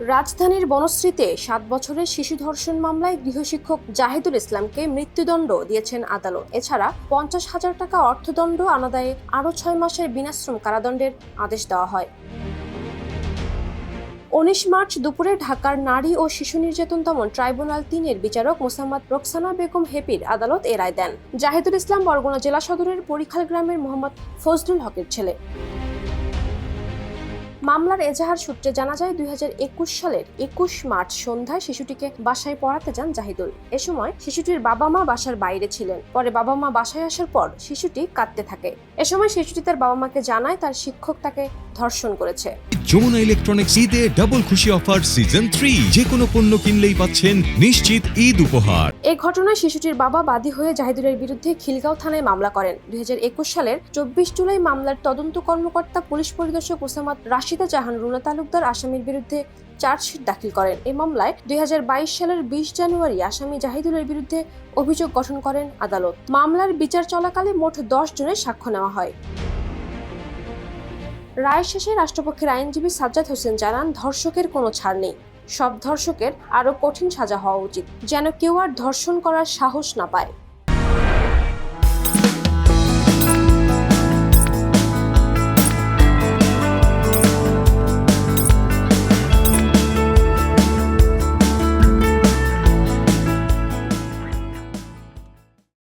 রাজধানীর বনশ্রীতে 7 বছরের শিশু ধর্ষণ মামলায় গৃহশিক্ষক জাহিদুল ইসলামকে মৃত্যুদণ্ড দিয়েছেন আদালত। এছাড়া 50,000 টাকা অর্থদণ্ড আনাদায়ে আরও 6 মাসের বিনাশ্রম কারাদণ্ডের আদেশ দেওয়া হয়। 19 মার্চ দুপুরে ঢাকার নারী ও শিশু নির্যাতন দমন ট্রাইব্যুনাল 3-এর বিচারক মোসাম্মদ রোকসানা বেগম হেপির আদালত এ রায় দেন। জাহিদুল ইসলাম বরগুনা জেলা সদরের পরিখাল গ্রামের মোহাম্মদ ফজলুল হকের ছেলে। মামলার এজাহার সূত্রে জানা যায় 2021 সালের 21 মার্চ সন্ধ্যায় শিশুটিকে বাসায় পড়াতে যান জাহিদুল। এ সময় শিশুটির বাবা মা বাসার বাইরে ছিলেন। পরে বাবা মা বাসায় আসার পর শিশুটি কাঁদতে থাকে। এ সময় শিশুটি তার বাবা মাকে জানায় তার শিক্ষক তাকে ধর্ষণ করেছে। যমুনা ইলেকট্রনিক্স ঈদে ডাবল খুশি অফার সিজন 3, যে কোনো পণ্য কিনলেই পাচ্ছেন নিশ্চিত ঈদ উপহার। এই ঘটনায় শিশুটির বাবা বাদী হয়ে জাহিদুলের বিরুদ্ধে খিলগাঁও থানায় মামলা করেন। 2021 সালের 24 জুলাই মামলার তদন্ত কর্মকর্তা পুলিশ পরিদর্শক মোসাম্মদ রাশিদা জাহান রুনা তালুকদার আসামির বিরুদ্ধে চার্জশিট দাখিল করেন। এই মামলায় 2022 সালের 20 জানুয়ারি আসামি জাহিদুলের বিরুদ্ধে অভিযোগ গঠন করেন আদালত। মামলার বিচার চলাকালে মোট 10 জনের সাক্ষ্য নেওয়া হয়। রায় শেষে রাষ্ট্রপক্ষের আইনজীবী সাজ্জাদ হোসেন জানান, ধর্ষকের কোনো ছাড় নেই। সব ধর্ষকের আরও কঠিন সাজা হওয়া উচিত, যেন কেউ আর ধর্ষণ করার সাহস না পায়।